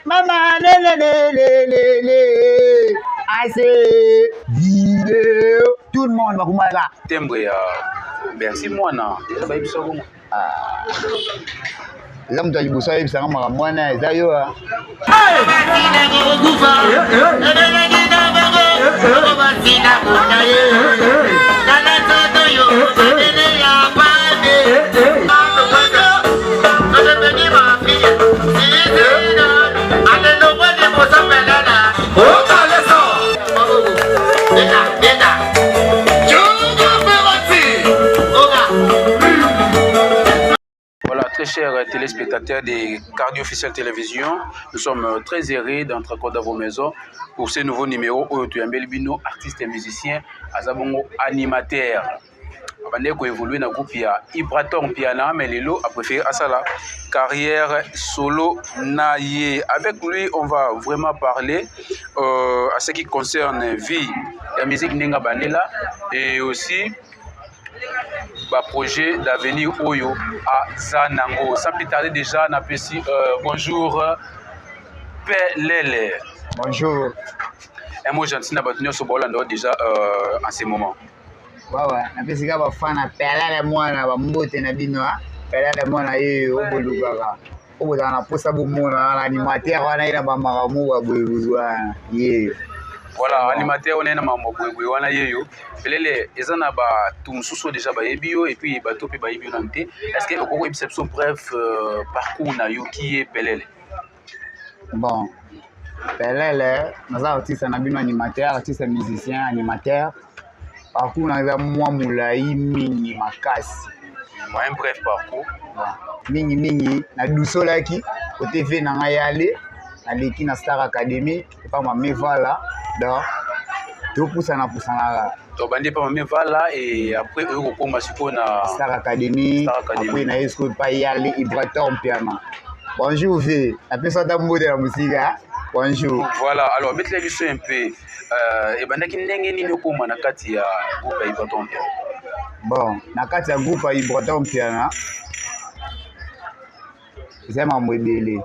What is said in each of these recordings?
Maman, le. I say, vidéo. Tout le monde va commencer là. Timbre, merci moi non. Déjà bah il sort bon. L'homme doit y bosser, il s'en va moi na zayo. Très chers téléspectateurs des Cardio Officiel Télévision, nous sommes très heureux d'entrer dans vos maisons pour ce nouveau numéro où tu as Melbino, artiste et musicien, Azabongo animateur. Avant qu'on évolue dans le groupe, il y a Ibraton Piana, mais Lilo a préféré à ça la carrière solo naïe. Avec lui, on va vraiment parler à ce qui concerne vie, la musique Nenga Bandela et aussi projet d'avenir Oyo à Zanango. Sans plus tarder déjà, bonjour Pelele. Bonjour. Un mot gentil n'a sur Bolando déjà en ce moment. Ouais, napesi ka bafana Pelele mwana ba mbote na bino Pelele mwana ye oboluka oboza na posa bomona animateur wana ina ba maramu ba bwebuzwa ye. Voilà, animateur on est na mamobwe wana yeyo. Pelele ezana ba tumususo déjà ba yebio et puis ba topi ba yebio nante. Est-ce que okoko exception bref parcours na yo qui est Pelele? Bon. Pelele, naza artiste na bino animateur, artiste musicien, animateur. Parcours naza mwa mulai mingi makasi. Un bref parcours. Mingi na dusolaki côté V na ngayale na leki na Star Academy pas ma mevala donc tout poussana to bandi pas ma mevala et après eux kokoma siko na Star Academy après na school pas yale Ibraton Piana. Bonjour V, après ça ta mode la musique bonjour. Voilà, alors mettez les visions un peu et bandaki ndenge nini okoma na kati ya groupe ya Ibraton Piana. Bon, na kati ya groupe ya Ibraton Piana c'est ma modèle.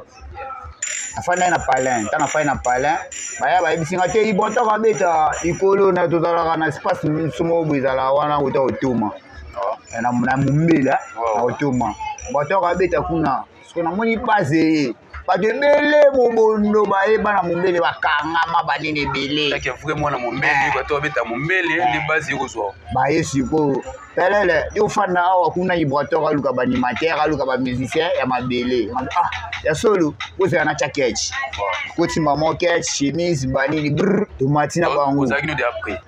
Afana na palin, tana fai na palin. Baya ba bisinga te Ibraton ka beta ikolo na tozala na espace sumo bwizala wana uta otuma. Na mumbela na otuma. Ibraton ka beta kuna. Sona moni passe. Ba de bele mobondo ba eba na mumbele bakangama banene bele. Take vraiment na mumbele bato beta mumbele les bases kozwa. Ba yesiko. Pelele yo fana awa kuna Ibraton ka luka ba animateur ka luka ba musicien ya mabele. Ya solo oza na chaketch. Koti maman ketch chemise banini brr tomati na bango. Oza kino de après.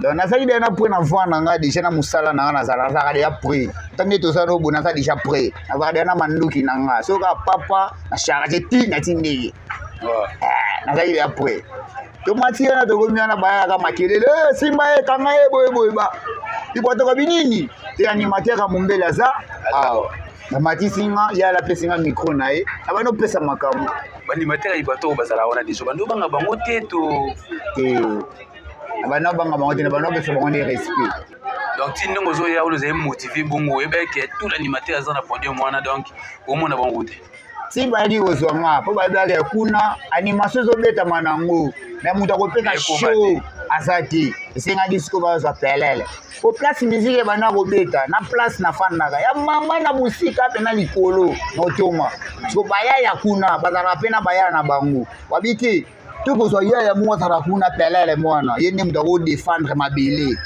Donc na sali na pour na voir na déjà na musala na na za déjà après. Tangi to sa no bona sa déjà prêt. Na va na manduki na nga. So ka papa na charge ti na tindi. Na sali après. Tomati na to gomia na baya ka makelele simba e kanga e boy ba. Ipoto ka binini. Te animateur ka mumbela za. Na mati singa ya la pesinga micro na e. Abano pesa makamu. Animateur Ibraton bazala wana diso bandu banga bango teto. Abana banga bango tena bana pesa bango de respect. Donc ti ndongo zo ya oloza motiver bongo e ba ke tout l'animateur azana podium wana donc au monde bango te. Si bali ozonga po babale kuna animation zo beta manango na muta ko pesa show azati esenga disco ba za Pelele ko place musique bana ko beta na place na fanaka ya mama na musika pe na likolo no toma so baya ya kuna bazara pe na baya na bango wabiki tuko so ya mwa tara kuna Pelele mwana yene muta ko défendre mabele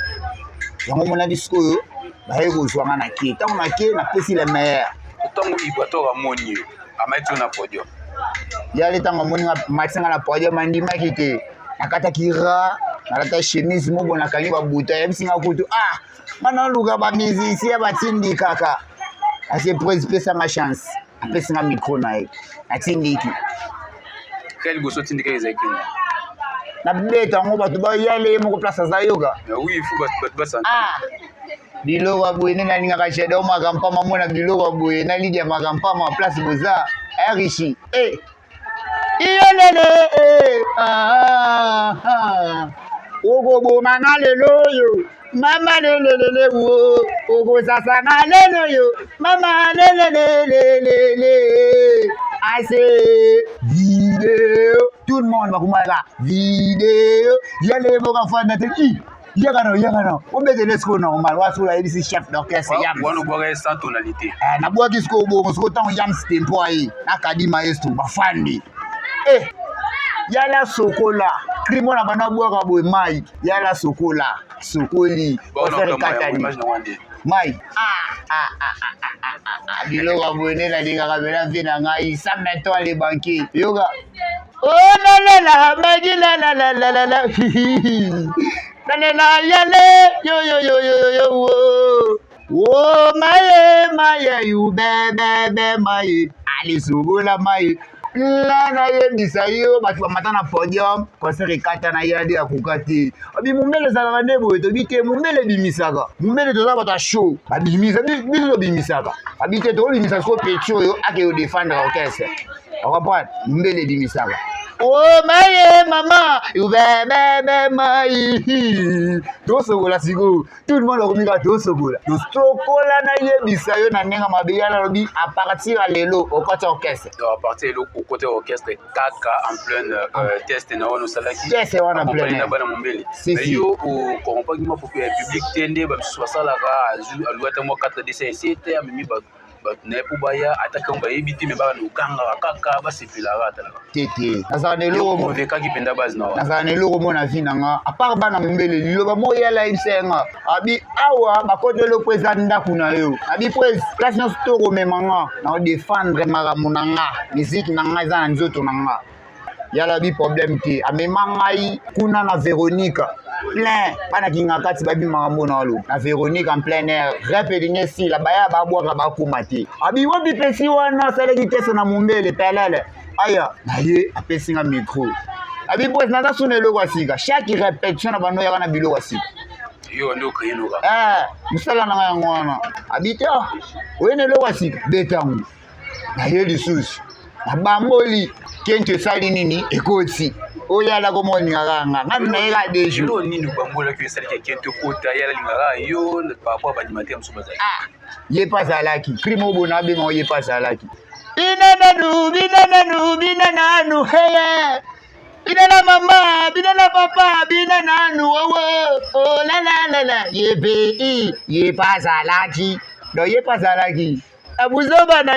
yango mona disco yo ba yego zwanga na ke tango na ke na pesi le meilleur tango Ibraton ka moni amaiti na podium. Yali tango moni matsinga na podium mandima kite. Nakata kira, nakata chemise mobo nakani ba buta yebisinga kutu mana luka ba musicien ba tindi kaka. Ase pesa ma chance. Apesinga micro na ye. Atindiki. Quel goso tindika ezakini. Na beta ngo batu ba yale mo ko place za yoga. Oui, il faut batu ba santé. Bilo wa buene na ninga ka shedo makampa mamona bilo wa buene na lidia makampa ma place boza richi iyelele ogo bo mangalelo yo mama lelele wo ogo sasa ngalelo yo mama lelele I say vidéo. Tout le monde va commencer vidéo. Il y a les mots qui font notre Yagano. On met des lescos normal. On va ici chef d'orchestre. On boire sans tonalité. Na bois qui sco bon, sco tant yam tempo aí. Na kadi maestro bafandi. Yala sokola. Crimo na bana boire boy mai. Yala sokola. Sokoli. On faire katani. Mai. Bilo ka boné la diga ka bela vina ngai sa meto les banquiers. Yoga. Oh la magi la. La yale yo. Oh maye you bebe maye. Ali sugola maye. La na ye bisayo batu matana podium concert kata na yadi akukati. Abi mumbele zala ndebo to bite mumbele bimisaka. Mumbele to zaba ta show. Abi biso bimisaka. Abi te to bimisa ko pecho yo ake yo défendre orchestre. On comprend mumbele bimisaka. Oh maye mama, you bebe mai. Tosogola sigo. Tout le monde okomika tosogola. To stokola na ye bisayo na nenga mabeyala lobi à partir à lelo au côté orchestre. À partir au côté orchestre kaka en plein test na ono salaki. Yes, on en plein. Na bana mumbele. Si. Yo au compagnie pour public tende ba swasala ka aluata mo 4 DC 7 amimi ba ne ubaya ataka ebiti me bana ukanga kaka basipila rata la tete nazanelo mo veka ki penda base na nazanelo mo na vinanga a part bana mbele liloba mo yala imsenga abi awa bakoto lo kweza ndaku na yo abi presse place na stoko memanga na défendre maramunanga musique nanga za nzoto nanga yala bi problème ti amemangai kuna na Véronique plein bana kinga kati babi makambo na lo na Véronique en plein air répéter si la baya ba boka ba kumati abi wobi pesi wana sale ki tese na mumbele pelele aya naye apesinga micro abi boss na sunelo kwa sika chaque répétition na bano ya na bilo kwa sika yo ndo kino ka musala na nga ngwana abi te wene lo kwa sika betangu naye lisusu abamboli kente sali nini ekoti oyala komoni nganga ngabi na yela dejo lo nini bambola ki sali kente kota yala lingara yo par rapport ba animateur msuba zai ye pasa laki crimo bona be mo ye pasa laki binanu heye binana mama binana papa binanu oh la ye pasa laki do ye pasa laki abuzoba na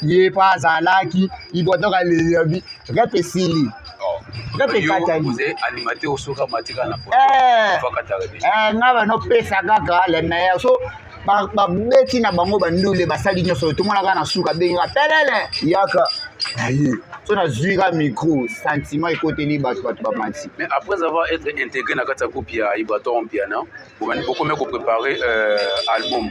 ye pazalaki ibotoka leyabi repesili vous êtes animateur soka matika na po ngaba no pesa kaka le meilleur so ba beti na bango bandule basali nyoso to mona kana suka benga pelele yaka ayi so na zuira micro sentiment côté ni batu ba manti. Mais après avoir été intégré dans la groupe ya Ibraton piano vous avez beaucoup mieux préparer album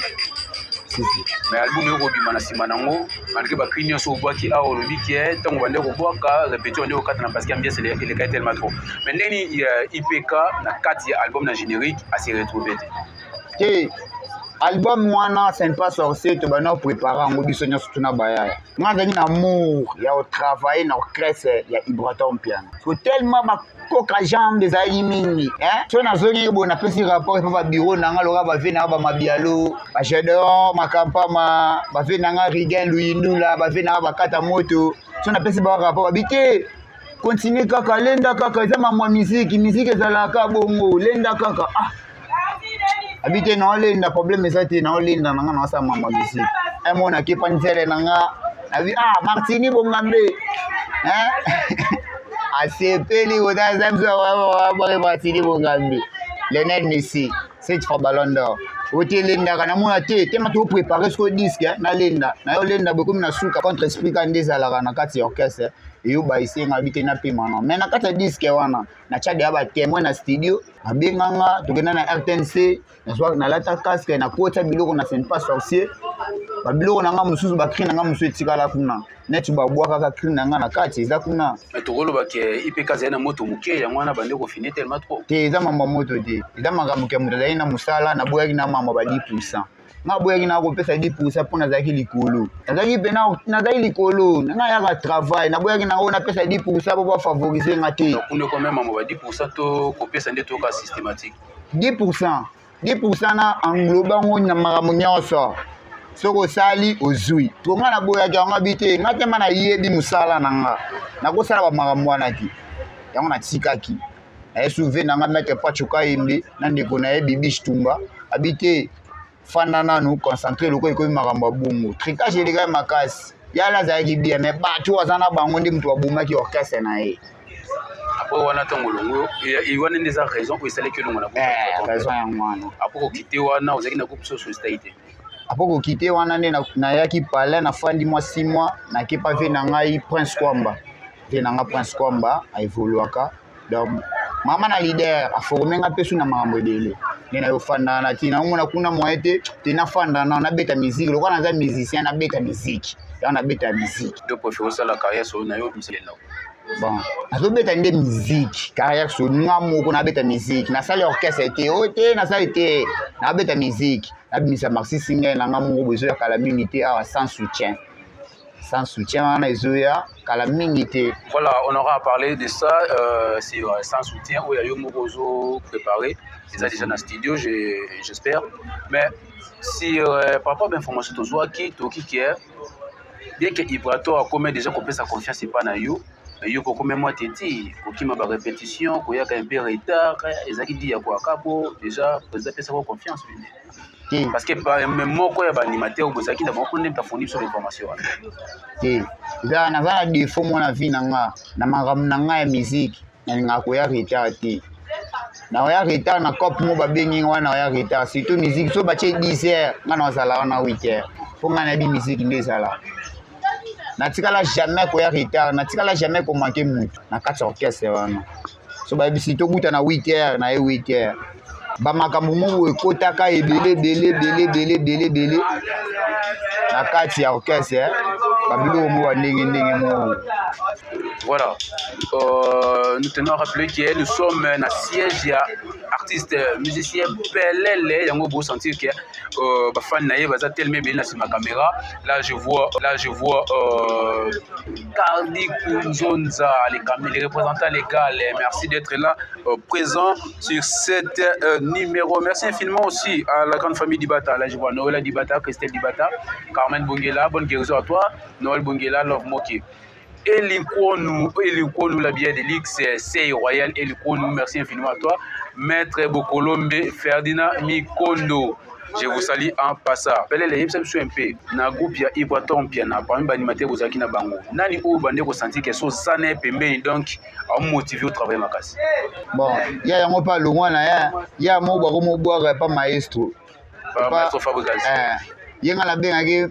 mais album yo bima na sima nango malgré ba crinio so bwaki a olobi ki tango bande ko bwaka répéter on ko katana parce que ambiance elle est tellement trop mais ndeni IPK na kati ya album na générique a se retrouver album wana c'est pas sorcier to bana préparer ngo biso nya surtout na baya ngazani na amour ya au travailler na orchestre ya Ibraton piano so tellement ba koka jambe za mingi so na zongi bona pesi rapport pa bureau nanga loka ba vena ba mabialo ba jedon makampama ba vena nga Rigen Luyindula ba vena ba kata moto so na pesi ba rapport habité continue kaka lenda kaka za mama musique ezalaka bongo lenda kaka habité na lenda problème ezati na lenda nanga na sa mama musique mona ki pansele nanga abi Martini bongambe asepeli utazamza wa Martini bongambe Lionel Messi 7 fois ballon d'or otelenda kana mona te tema to préparer ce disque na lenda na yo lenda beaucoup na suka contre esprit kandeza la na kati orchestre yo ba isenga bite na pima non mais na kati disque wana na chade ya ba témoin na studio abenganga tokena na RTNC na soir na lata casque na kota biloko na scène pas sorcier ba biloko na nga mususu ba cri na nga mususu etikala kuna net ba bwaka ka cri na nga na kati eza kuna mais tokolo ba ke IPK zena moto muke ya mwana bande ko finir tellement trop te eza mamba moto te eza makambo ke muto zai na musala na boyaki na mama ba 10% nga boyaki na ko pesa 10% pona zaki likolo nazaki pena na zaki likolo na ya ka travail na boyaki na ona pesa 10% pour ba favoriser nga te on est quand même mama ba 10% to ko pesa ndeto ka systématique 10% na engloba ngo na makambo nyonso soko sali ozui to nga na boya ka nga bite nga te mana yebi musala nanga na ko sala ba makambo wana ki yango na tikaki na souve nanga mettre pachuka imbi na ndeko na ye bibi Chitumba habité fanda nanu concentré loko iko makambo bungu tricage les gars makasi yala za kibia me batu wazana bango ndi mtu abumaki orchestre na ye après wana tongolongo et wana ndeza raison ko isale ke longo na raison ya mwana après ko kité wana ozaki na coupe sur state après ko kité wana nde na yaki pale na fandi moi 6 mois na kepa ve na ngai Prince Kwamba ve na nga Prince Kwamba a évoluaka donc mama na leader a formé nga pesu na makambo dele nena yo fanda na tina ngona kuna moete tina fanda na beta musique lokana naza musicien na beta musique ya na beta musique de préférer ça la carrière sur na yo misele na bon azo beta nde musique carrière sur nga moko na beta musique na salle orchestre était ote na salle était na beta musique na bimisa Maxi Singer na nga moko besoin ya calamité sans soutien. Sans soutien, on a Zoya, calamité. Voilà, on aura parlé de ça. C'est sans soutien où il y a eu Morozo préparé. C'est ça déjà dans le studio, j'espère. Mais si par rapport à l'information de Zoya qui est, bien que Ibrato a comme déjà coupé sa confiance, c'est pas dans you. Yo ko comme moi teti, ko qui m'a ba répétition, ko ya ka un peu retard, ezaki dit ya quoi kapo déjà président pesa ko confiance lui. Parce que même moi ko ya ba animateur ko zaki da beaucoup ndem ta fournir sur l'information. Za na za défaut mon avis nanga na magam nanga ya musique na nga ko ya retard ti. Na ya retard na cop mo ba bengi wana ya retard surtout musique so ba che 10h ngana sala na 8h. Pour ngana bi musique ndezala. Natikala jamais ko ya retard, natikala jamais ko manquer mutu na kati orchestre wana. So ba bisi to buta na 8h na 8h. Ba makambo mo ekotaka ebele bele na kati ya orchestre ba bilo mo wa ndenge mo. Voilà. Nous tenons à rappeler que nous sommes dans siège artiste musicien Pelele yango beau sentir que ba fan naie baza tellement bien sur ma caméra. Là je vois Cardi Kunzonza les représentants légaux. Merci d'être là présent sur cet numéro. Merci infiniment aussi à la grande famille Dibata. Là je vois Noël Dibata, Christelle Dibata, Carmen Bongela, bonne guérison à toi. Noël Bongela, Love Moki. Elikonu la bière de l'X, c'est Royal Elikonu, merci infiniment à toi. Maître Bokolombe Ferdinand Mikondo, je vous salue en passant. Pelele yebisa biso MP na groupe ya Ibraton piana parmi ba animateur bozaki na bango. Nani o bande ko sentir que so sana pembeni donc a motiver au travail makasi. Bon, ya yango pa longwa na ya mo ba ko mo boire pas maestro. Pas maestro Fabregas. Yenga la bengaki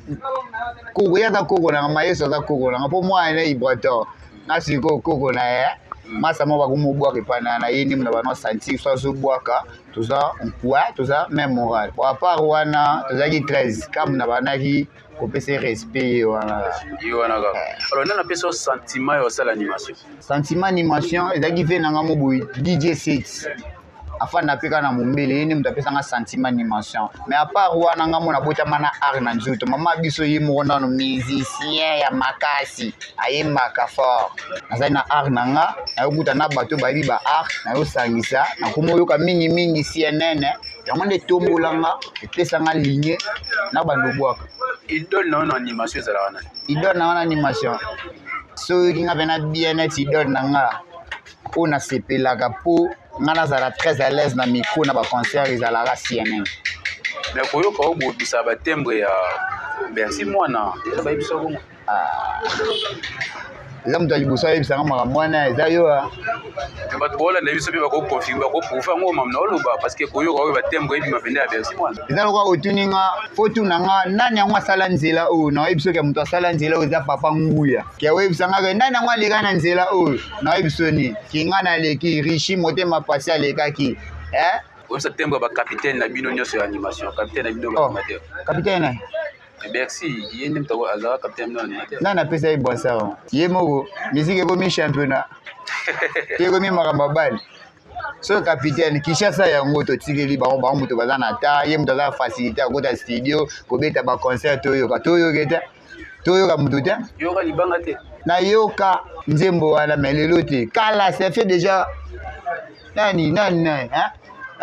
koko ya ta koko na maestro ta koko na po moi na Ibraton. Na siko koko na ya masa mo ba ko mo boire pa na yini mna ba no sentir so so boaka toza poids toza même moral. Pour part wana tozaki 13 comme na banaki ko pese respect wana. Yoana ga. Alors nana peso sentiment yo ça l'animation. Sentiment animation ezaki fe na ngamo boy DJ set. Afin d'appliquer na mumbele ni mtapesa nga sentiment animation mais à part wana nga mona bota mana art na nzuto mama biso ye mo na no musicien ya makasi ayembaka fort nazali na art na nga ayokuta na bato bali ba art na yo sangisa na komoyoka mingi CNN yango nde tombolanga epesa nga ligne na bando bwaka idole na animation za wana idole na animation so kinga bena bien-être idole na nga ona sepelaka po ngana zala très à l'aise na micro na ba concert ezalaka CNN. Mais koyoka obobisa ba timbre ya merci mwana eza ba biso bongo. Eza mutu alibusa yebisanga maka mwana eza yo bato bola na biso pe bako confirmer bako prouver ngo mamna oloba parce que koyoka oyo ba timbre ebi mapende ya merci mwana. Eza lokwa otuninga fotu nanga nani yango asala nzela oyo na yebiso ke mutu asala nzela oyo eza papa nguya ke oyebisanga ke nani yango aleka na nzela oyo na yebiso ni kinga na leki richi motema pasi alekaki oyebisa timbre ba capitaine na bino nyonso ya animation capitaine na bino ba amateur capitaine Bercy yende mtako azara capitaine na animateur na pesa ibonsa ye moko musique ekomi championnat ekomi makambo bali so capitaine Kishasa yango totikeli bango moto baza na ta ye moto aza facilité akota studio kobeta ba concert toyoka toyoka moto te yoka libanga te na yoka nzembo wana mais lelo te kala ça fait déjà nani hein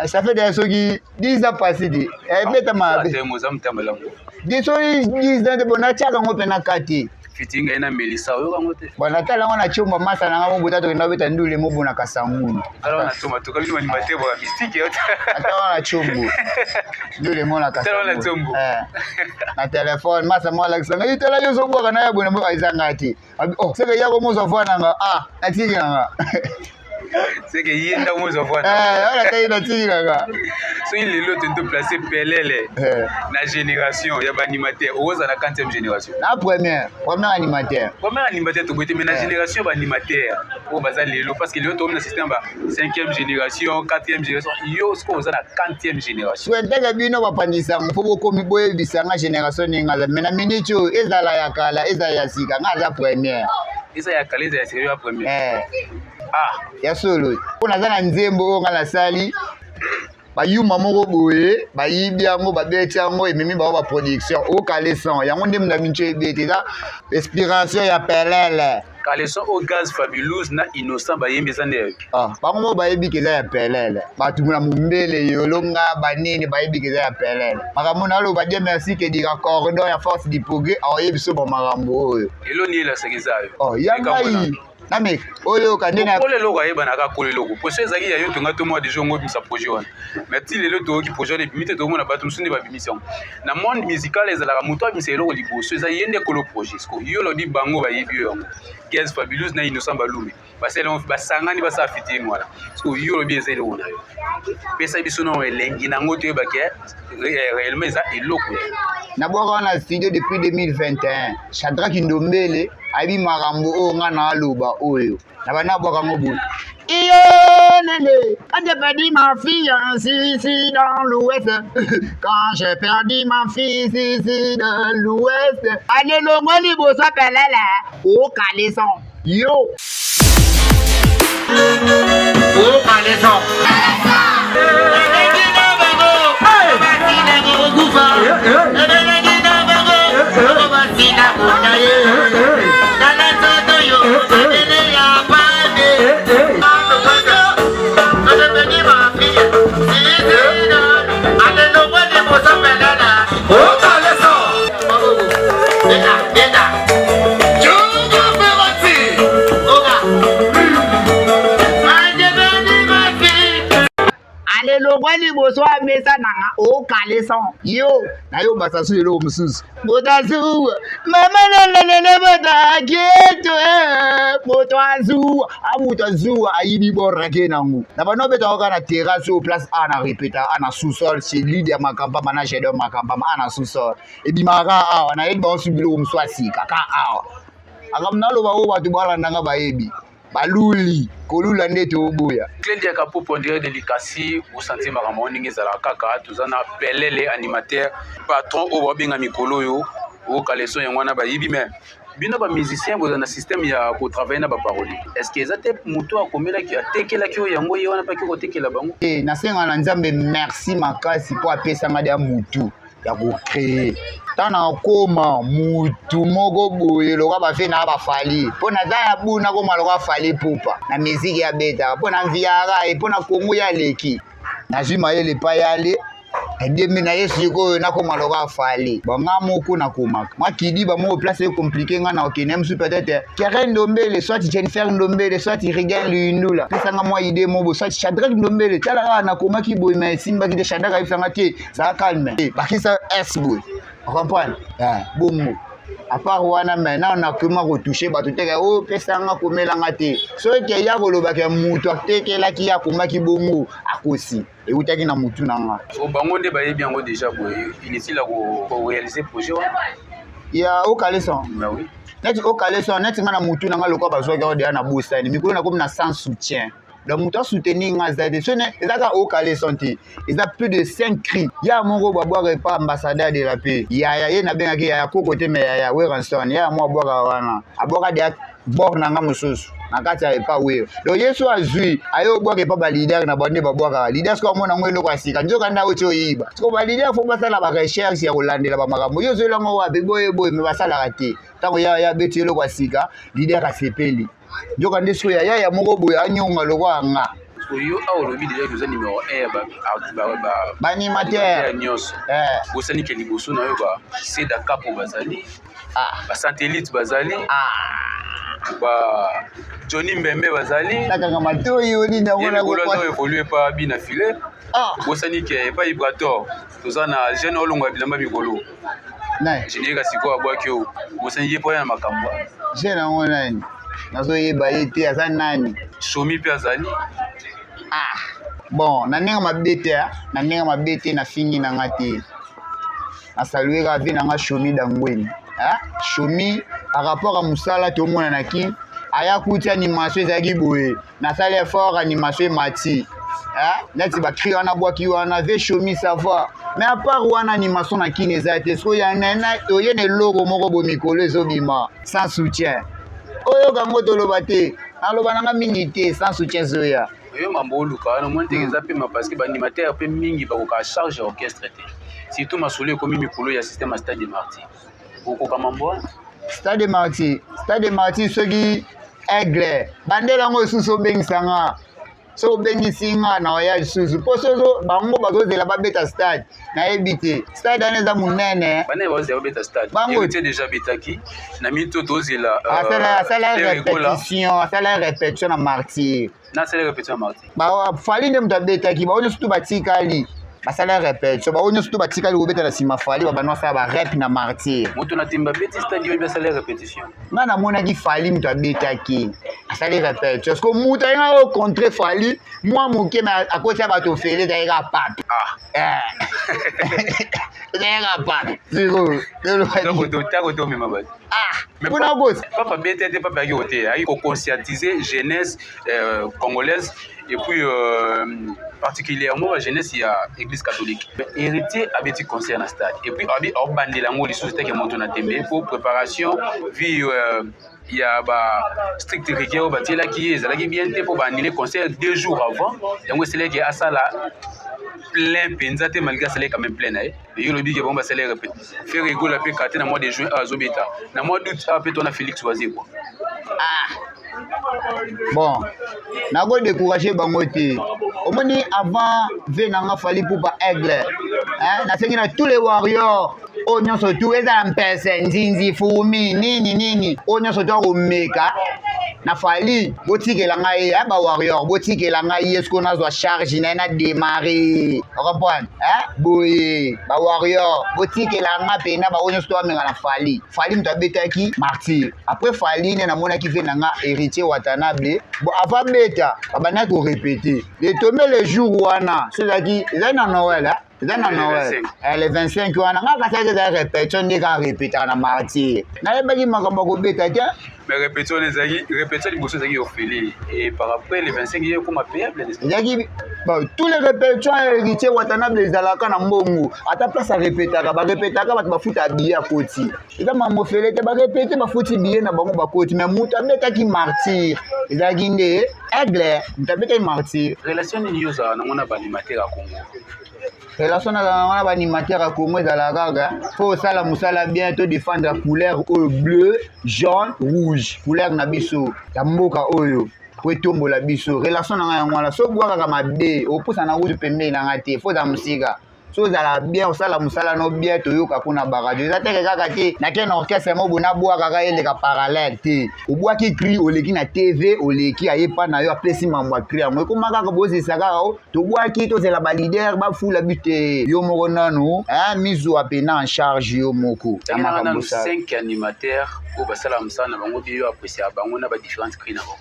Ça fait des choses qui 10 ans passés. Et bête ma. Des choses 10 ans de bonachaka ngo pena kati. Fitinga ina Melissa oyo kangote. Bwana tala wana chomba masa na ngamo butatu na beta ndule mo bona kasamuni. Tala wana chomba to kabili mani matebo ya mystique yote. Tala wana chombo. Ndule mo na kasamuni. Tala wana chombo. Na telefone masa mo la kisanga itala yo so bwa na ya bona mo aizangati. Oh seke yako mo zo fana nga atiki nga. Seke yenda mo zo fana. Wala tayi na tiki nga. So il est là de placer Pelele na génération ya ba animateur oza na 4e génération. Na première animateur. Première animateur to boité mais na génération ba animateur o baza lelo parce que le to na système ba 5e génération, 4e génération, yo ce qu'on oza na 4e génération. Swentaka bino bapandisa mfubo komi boye bisanga génération ninga mais na minute ezala ya kala ezala ya sika ngaza première. Eza ya kala eza ya série ya première. Ya solo. Kuna zana nzembo ngala sali. Bayuma moko boye bayibi yango babeti yango ememi ba production au caleson yango ndem na minche ebeti za inspiration ya Pelele caleson au gaz fabulous na innocent bayembi zande bango bayebi keza ya Pelele batumuna mumbele yolonga banini bayebi keza ya Pelele makambo na lo ba dire merci que dira cordon ya force du progrès ayebi so ba makambo oyo eloni la sekizayo yangai Name, oyo kandena ko lelo ka yeba na ka ko lelo ko poso ezaki ya yo tonga to mo déjà ngo bimisa projet wana mais ti lelo to ki projet de bimite to mo na bato msundi ba bimission na monde musical ezala ka muto abimisa lelo liboso eza yende ko lo projet sko yo lo di bango ba yebi yo Gaz Fabulous na Innocent Balume baselo basangani basa fiti ngwala sko yo lo bien zelo na yo pesa biso no elengi na ngoto ba ke réellement ça eloko na bwa na studio depuis 2021 Shadrack Ndombele abi makambo o nga na loba oyo na bana bwa kango bu iyo nene quand j'ai perdu ma fille ici dans l'ouest quand j'ai perdu ma fille ici dans l'ouest allez le moi li bo ça Pelele au caleson yo au caleson Wali boso amesa nanga o caleson yo na yo basasu lelo mususu botasu mama lelele bota keto botasu amutasu ayibi borake nangu na bano beta oka na terrasse au place ana répéta ana sous-sol c'est leader ya makamba manager de makamba ana sous-sol et bimaka awa na yebi ba subilo mswasi kaka awa akamna lo ba o batu bala ndanga bayebi baluli kolula ndete oboya Clédia Kapo pondere délicatie au senti makambo ndenge zala kaka tozana Pelele animateur patron o babenga mikolo yo o caleson yango na bayibi mais bino ba musicien boza na système ya ko travailler na ba parole est-ce que ezate muto akomela ki atekela ki yango ye wana pa ki ko tekela bango na senga na nzambe merci makasi po apesa ngade ya mutu ya ko créer tana koma mutu moko boye loka bafe na bafali pona za ya buna koma loka fali pupa na miziki ya beta pona nviara pona kongo ya leki na jima yele pa yale edemi na yesu ko na koma loka fali bonga moko na koma makidi ba mo place compliqué nga na okene msu peut-être Keren Ndombele soit Jennifer Ndombele soit Regan Lundula pesanga moi idée mo soit Shadrack Ndombele tala na koma ki boy mais simba ki de Shadrack ifanga te ça calme bakisa s boy comprendre bongo à part wana maintenant na kuma ko toucher ba tuteka o pesanga komelanga te so ke ya koloba ke mutu atekela ki ya kuma ki bongo akosi et utaki na mutu nanga o bango nde bayebi yango déjà boye inutile ko réaliser projet wana ya o caleson bah oui net o caleson net ngana mutu nanga lokwa bazwa ka de na bosani mikolo na comme na sans soutien. Donc, nous soutenir Ngazade. Ce n'est pas au caleson. Il y a plus de 5 cris. Il y a mon gros boire pas ambassadeur de la paix. Il y a bien qui a côté mais il y a Wellington. Il y a moi boire à boire des bord nanga mususu. Nakati pas oui. Donc Yesu azui ayo boire pas leader na bande ba boire. Leader ko mona ngwe lokwa sika. Njoka nda ocho yiba. Ko ba leader faut basala ba recherche ya kolandela ba makambo. Yo zo lango wa boye boye me basala raté. Tango ya beti lokwa sika leader a sepeli. Njoka ndeso ya moko boye anyonga lokwa nga oyo aolobi déjà toza numéro 1 Ba animateur. nyonso bosani ke liboso na yo ba Seda Capo bazali ba Satellite bazali ba Johnny Mbembe bazali Nakanga matoyi oni na mona ko kwa évoluer pa bina filet bosani ke pa Ibrator toza na jeune olonga bilamba bikolo générique siko abwaki o bosani ye pona makambo je na ngona ni nazoyeba ye te aza nani Shomi pe azali bon na ndenge mabe te na fingi na nga te nasalue kaka mpe na nga Shomi Dangweni Shomi par rapport à mosala tomona na ki aya kuti animation ezalaki boye nasali effort animation emati neti bakri wana bwaki wana ve Shomi savoir mais à part wana animation na kini eza te soki oye na eloko moko bo mikolo ezobima sans soutien oyo kango toloba te naloba nanga mingi te sans soutien zoya oyo mambo oluka wana omoni teke eza pema parce que baanimateur mpe mingi bakoka charge ya orchestre te surtout masolo ekomi mikolo ya système ya Stade Martyr okoka mambo wana Stade Martyr soki aigle bandela yango lisusu obengisanga so obengisi nga na oya lisusu mpo soso bango bazozela babeta stade nayebi te stade wana eza monene bana bazozela babeta stade héritier déjà betaki na mito tozela asala répétition na Martyr fali nde moto abetaki baoyo surtout batikali basala répétition baoyo nyonso to batikali kobeta na nsima fali babano asala barep na Martyr moto na temba beti stade oyo basala répétition nga namonaki fali moto abetaki asali répétition parce que moto ayenga ocontre fali mwa moke me akoti ya bato fele ezaleka pape ezaleka pape takotomema bato mpona bosi papa bete te papa yaki ote ayaki koconscientiser jeunesse congolaise et puis particulièrement la jeunesse ya église catholique héritier abeti concert na stade et puis abi obandela ngo lisusu teke moto na tembe pour préparation vie ya ba strict rigueur oyo batielaki ye ezalaki bien te mpo baannule concert 2 jours avant yango eselaki asala plein mpenza te malgré asalaki quand même plein na ye eyo lobi ke bango basala faire rigola mpe kate na mois de juin azobeta na mois d'août ape tona Félix Wazekwa bon nako découragé bango te omoni avant ve nanga fali pupa aigle nasengi na tous les warriors oyo nyonso tu ezala mpese nzinzi fumi nini oyo nyonso tu akomeka na fali botikela ngai ye bawarrior botikela ngai ye soki nazwa charge na ye na démarre ocomprendre boye bawarrior botikela nga mpena baoyo nyonso to ameka na fali moto abetaki Martyr après fali nde namonaki ve nanga héritier Watanabe bon avant beta babandaki korépété letombe le jour wana so ezalaki ezali na Noël eza na Noël le 25 wana nga kasaki eza répétition nde kaka répétaka na Martyr nayebaki makambo akobeta te mais répétition liboso ezalaki orphelin et par après le 25 ye ekoma payable ezalaki tous les répétitions héritier Watanabe ezalaka na mbongo ata place arépétaka barépétaka bato bafuta billet akoti eza mambo fele te barépéte bafuti billet na bango bakoti mais moto abetaki Martyr ezalaki nde aigle moto abetaki Martyr relation nini yo ozala nango na baanimateur ya Congo relation na wana baanimateur ya Congo ezala kaka fo osala mosala bien to défendre couleur oyo bleu jaune rouge couleur na biso ya mboka oyo po etombola biso relation na ngai yango wana so bwa kaka mabe opusa na rouge pembeni na ngai te fo ozala mosika so ozala bien osala mosala no bien toyoka kuna baradio eza teke kaka te nake na orchestre mo bona bwa kaka eleka parallèle te obwaki cri oleki na tv oleki ayepa na yo apesi mambo ya cri yango ekoma kaka bozisa kaka o tobwaki tozela balider bafula bi te yo moko nanu mizwa pena en charge yo moko amakambo 5 animateur oyo basala mosala na bango bie yo apprécia bango na badifférente cri na bango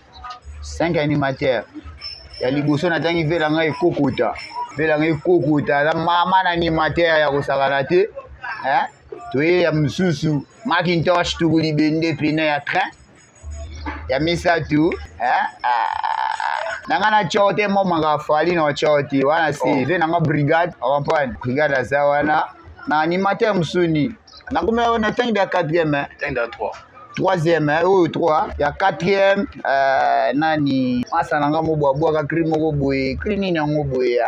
5 animateur ya liboso natangi vela ngai ekokota aza mama na animateur ya kosakana te toye ya mosusu Macintosh tukuli bende pena ya train ya misatu nanga na tio te momaka fali na tio te wana si ve nanga brigade ocomprendre brigade aza wana na animateur musuni nakomela na tangi ya 4e tangi ya 3 troisième oyo 3 ya 4e nani asalanga mobwabwaka cri moko boye cri nini yango boye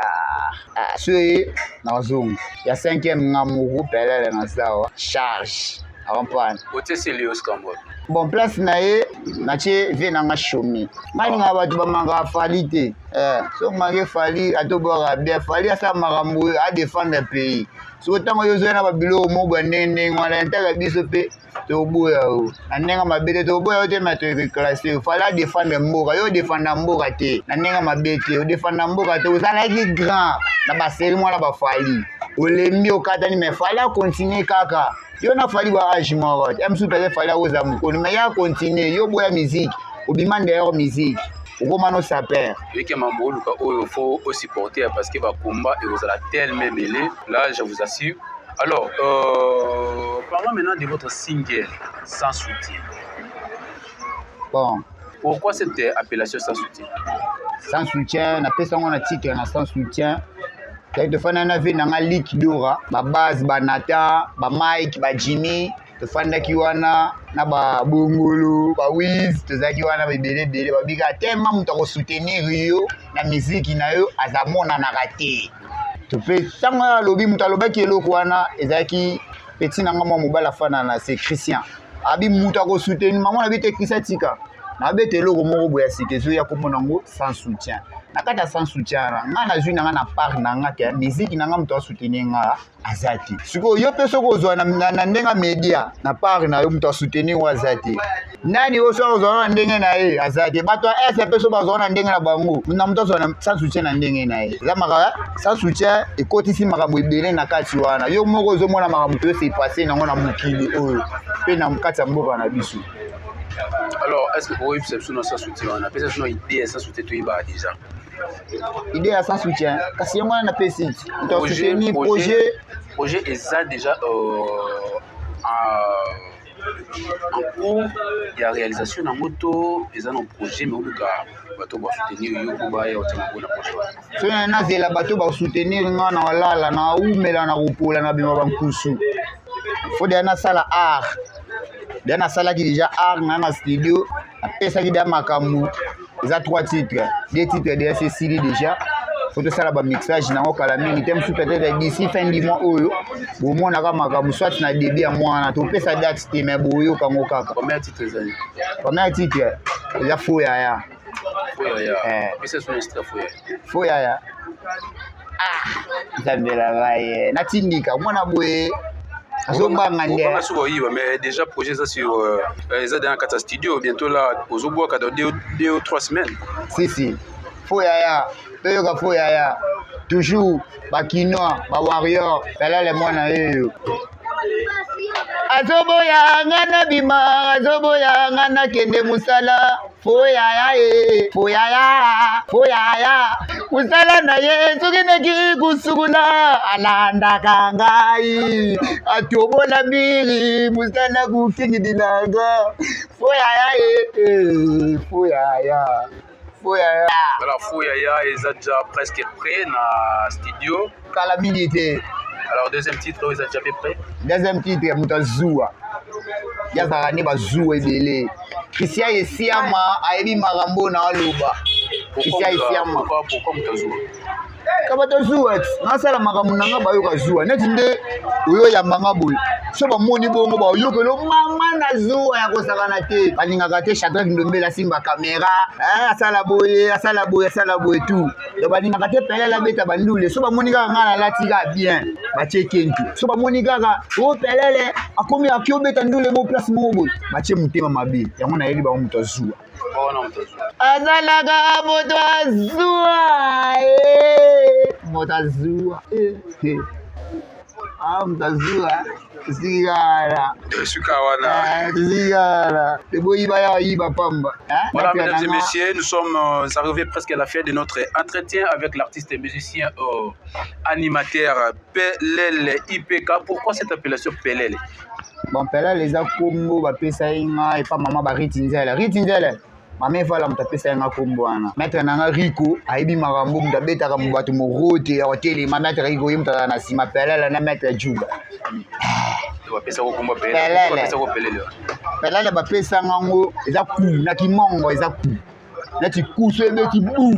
so ye nazonga ya 5e nga moko pelele na sawa charge akompane otie Célios Kambo. bon place na ye natie ve nanga chomi malinga bato bamanga fali te so mange fali atobwaka bien fali asala makambo adefendre pays soko ntango yo ozoya na babiloko moko ndenge wana ntaka biso mpe toboya o na ndenge mabe te toboya yo te ma toreklase fali adefendre mboka yo odefanda mboka te na ndenge mabe te odefanda mboka te ozalaki grand na baseri mwana bafali olembi okatani me fali akontinue kaka yo na fali ba age moko te msu pele fali akoza mokolo me ya continue yo boya musique obima d'ailleurs musique okoma no saper yoki mambo oluka oyo faut supporter parce que bakomba ekozala tellement belé là je vous assure. Alors parlons maintenant de votre single Sans soutien. bon Pourquoi cette appellation Sans soutien? Sans soutien napesa ngo na titre na Sans soutien tofanda na vie nanga Lick Dora babase banata bamike bajimmy tofandaki wana na babongolo bawiz tozalaki wana bebelebele babika tema moto akosoutenir yo na miziki na yo azamonanaka te tope ntango alobi moto alobaki eloko wana ezalaki peti nanga mwa mobali afanana se Christian abi moto akosoutenir mango na bi te Christian tika nabeta eloko moko boya site so ya komona ngo Sans soutien na kati ya Sans soutien nga nazwi nanga na part nanga te miziki nanga moto asoutenir nga aza te sikoyo yo mpe soki ozwa na ndenge media na part na yo moto asoutenir ngo aza te nani oyo soki ozwa na ndenge na ye aza te bato ya ese mpe so bazwa na ndenge na bango na moto azwa na Sans soutien na ndenge na ye eza maka Sans soutien ekotisi makambo ebele na kati wana yo moko ozomona makambo to sepase nango na mokili oyo mpe na kati ya mboka na biso. Alors, est-ce que vous avez perception Sans soutien? On a peut-être une idée Sans soutien tout déjà. Idée à Sans soutien. Parce que moi, on a PSI. Projet est déjà en cours. Il y a réalisation dans moto. Ils ont un projet, mais on va soutenir Yokuba et on va projet. Si on a des bateaux pour soutenir, on a la na ou mais la na rupola na bima bankusu. Faut des na sala art. Des na sala qui déjà art na studio. Après ça qui da makambu. Ils ont 3 titres. 2 titres de SCD déjà. Faut tout ça là bas mixage na okala mingi tem sous peut-être d'ici fin du mois oyo. Bo mo na ka makambu soit na début ya mois na to pesa date te mais boyo kango kaka. Combien de titres ça? Combien de titres? Il y a Foyaya. Foyaya. C'est son extrait Foyaya. Foyaya. Ah, Zabela vaye. Natindika mwana boye. Zombanga ndia. Mais déjà projet ça sur ça dans la studio bientôt là aux obois dans 2 ou 3 semaines. Si. Foyaya. Toyoka Foyaya. Toujours bakinoa, ba warrior, là les mwana yo. Azoboya ngana bima, azoboya ngana kende musala. Foyaya musala na ye soki neki kusukuna alanda kangai atobola mbiri musala kukingidilanga Foyaya. Voilà, Foyaya est déjà presque prêt dans le studio. Calamité. Alors deuxième titre, ils sont déjà prêt. Deuxième titre, Mutazua. Yazara ne bazua ebele. Christian Esiama ayebi marambo na aloba. Christian Esiama. Pourquoi Mutazua? Kabato zuwa nasala makambo nanga bayoka zuwa neti nde oyo ya manga boy so ba moni bongo ba yokelo mama na zuwa ya kosakana te balingaka te Shadrack Ndombela simba kamera asala boye tout do balingaka te pelela beta bandule so ba moni kaka ngana latika bien ba chekentu so ba moni kaka o pelele akomi akio beta ndule mo place mo boy ba che mutema mabe yango na yeli ba muto zuwa azalaga Motazua. Motazua. Zigara. Zigara. Voilà, mesdames et messieurs, nous sommes arrivés presque à la fin de notre entretien avec l'artiste et musicien animateur Pelele IPK. Pourquoi cette appellation Pelele? Bon, Pelele, les Akombo, Pesaïna et pas maman Ritinzele. Ritinzele. Mama vala mutapesa yanga kombwana maître nanga Rico aibi marambo mutabeta ka mubatu morote ya hoteli maître Rico yimta na sima Pelele na maître Juga bapesa ko komba Pelele bapesa ko Pelele bapesa ngango eza ku na kimongo eza ku neti ku so ebeti bu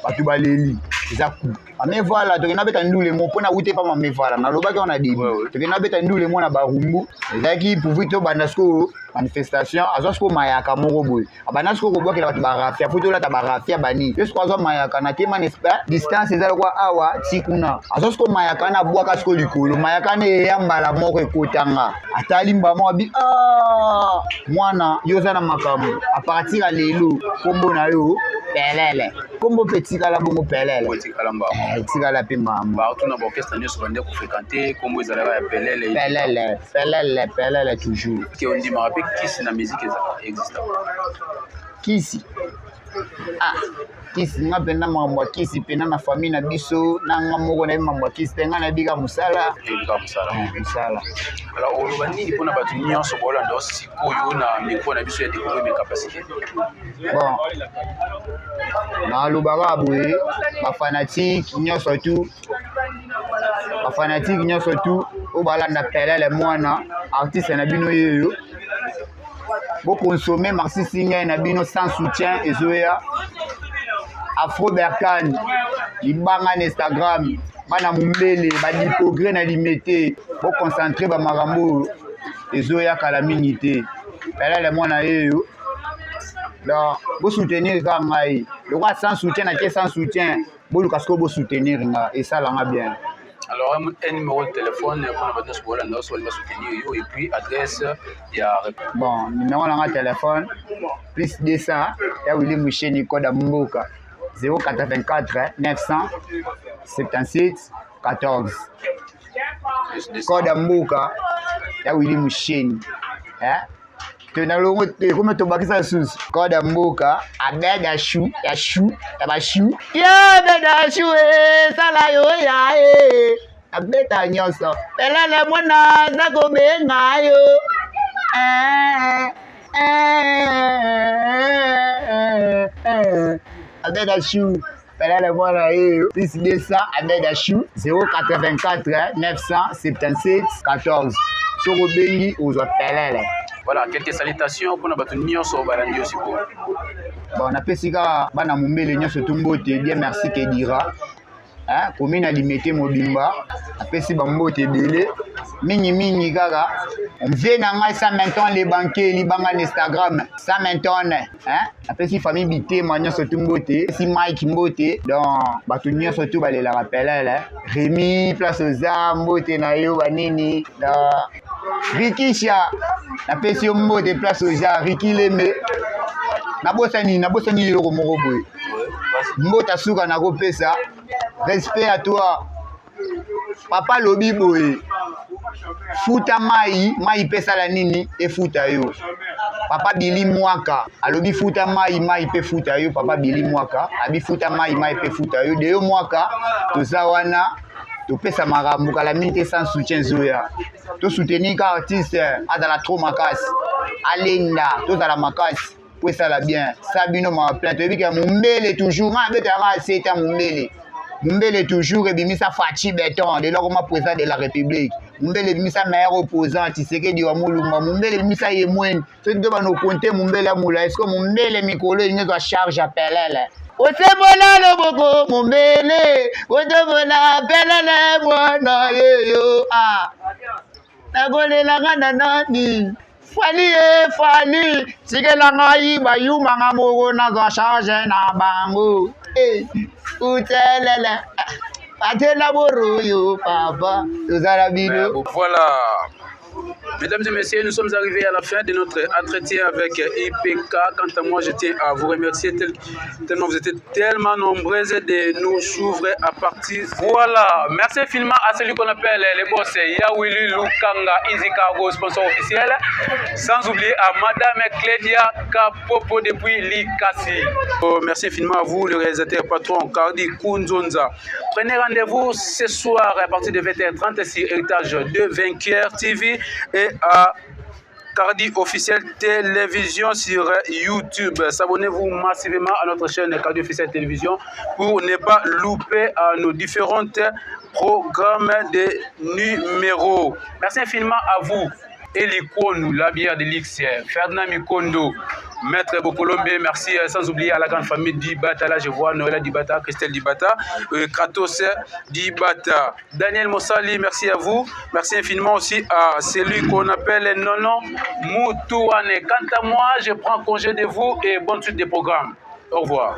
batu baleli eza ku Mais voilà, tu n'as pas nous les mots pour n'aouter pas mais voilà. Na loba qu'on a dit. Tu n'as pas nous les mots na barumbu. Zaki pour vite banasko manifestation azosko mayaka moko boy. Abanasko ko boka la barafia photo la tabarafia bani. Je crois que mayaka na tema n'espère distance ezala kwa awa tikuna. Azosko mayaka na boka sko likolo. Mayaka ne yambala moko ekotanga. Atali mbamo abi mwana yoza na makamu. A partir à lelo kombo na yo pelele. Kombo petit kala bongo pelele. Petit kalamba. Tikala pe mama. Ba tuna ba orchestre nyonso bande ko fréquenter kombo ezala ya pelele. Pelele toujours. Ki on dit ma pe kisi na musique existe. Kisi. Kisi nga penda mambo kisi penda na famille na biso na nga moko na mambo kisi tenga na bika musala. Musala. Alors oloba nini pona batu nyonso bola ndo sikoyo na miko na biso ya découvrir mes capacités. Bon. Na lobaka boye ba fanatique nyonso tout. Ba fanatique nyonso tout o balanda pelele mwana artiste na bino yeyo. Vous consommez Marcy Singer na bino sans soutien et Zoya Afro Berkane libanga na Instagram bana mumbele ba dipogré na limité vous concentrer ba marambo et Zoya kala minité pela le mwana yeyo donc vous soutenir ka ngai le roi sans soutien na sans soutien vous lucas ko vous soutenir nga et ça là bien. Alors, un numéro de téléphone pour nous soutenir et puis adresse. Bon, numéro de téléphone, plus 200, il y a Willy Moucheni Code Mboka 084 977 14. Code Mboka, il y a Willy Moucheni. Tu n'as pas comment tu vas ça sous code Mboka abed ya chou ya ba chou ya beda chou ça la yo ya abeta nyonso pelele mwana zako benga yo abeda chou pelele mwana yo plus 200 abeda chou 084 977 14 soko bengi ozo pelele. Voilà, quelques salutations pour notre union sur Balandi aussi. Bon, on a fait bana mumbele nyonso tumbote bien merci que dira. Hein, commune a limité mobimba, a fait si bambote belé. Mini gaga. On vient dans ça maintenant les banquiers, les banques Instagram, ça maintenant hein. A fait si famille bité moi nyonso tumbote, si Mike mbote donc batu nyonso tout balé la rappeler là. Rémi place aux armes mbote na yo banini. Rikisha na pesi mbo de place aux gens Riki Leme na bosani loko moko boy mbo tasuka na ko pesa respect à toi papa lobi boy futa mai pesa la nini e futa yo papa Billy Mwaka alobi futa mai pe futa yo papa Billy Mwaka abi futa mai pe futa yo de yo Mwaka toza wana to pesa marambo kala minute sans soutien Zoya to soutenir ka artiste adala trop makasi alenda to la makasi pour ça la bien sabino ma plainte to bika mumbele toujours ma beta ma seta mumbele toujours et bimisa Fachi Beton de l'homme président de la République mumbele bimisa meilleur opposant Tshisekedi wa Mulumba mumbele bimisa yemwen to ndo ba no compter mumbele mula est-ce que mumbele mikolo il ne charge appelele Osemola loboko mumbele odomola pelele mwana yeyo nagolela ngana nani fali sikela ngai bayuma ngamoko na charge na bango utelele patela boroyo papa tozala bino. Voilà. Mesdames et messieurs, nous sommes arrivés à la fin de notre entretien avec IPK. Quant à moi, je tiens à vous remercier tellement vous étiez tellement nombreuses de nous suivre à partir. Voilà, merci infiniment à celui qu'on appelle les boss Yawili Lukanga Easy Cargo, sponsor officiel. Sans oublier à Madame Clédia Kapopo depuis Likasi. Merci infiniment à vous, le réalisateur patron Cardi Kunzonza. Prenez rendez-vous ce soir à partir de 20h30 sur Héritage de Vainqueur TV et à Cardi officiel télévision sur YouTube. S'abonnez-vous massivement à notre chaîne Cardi officiel télévision pour ne pas louper à nos différents programmes de numéros. Merci infiniment à vous. Elikonu, la bière de l'X, Ferdinand Mikondo, Maître Bokolombe, merci, sans oublier à la grande famille Dibata, là je vois Noëlla Dibata, Christelle Dibata, Kratos Dibata, Daniel Mossali, merci à vous, merci infiniment aussi à celui qu'on appelle Nonon Moutouane. Quant à moi, je prends congé de vous et bonne suite des programmes. Au revoir.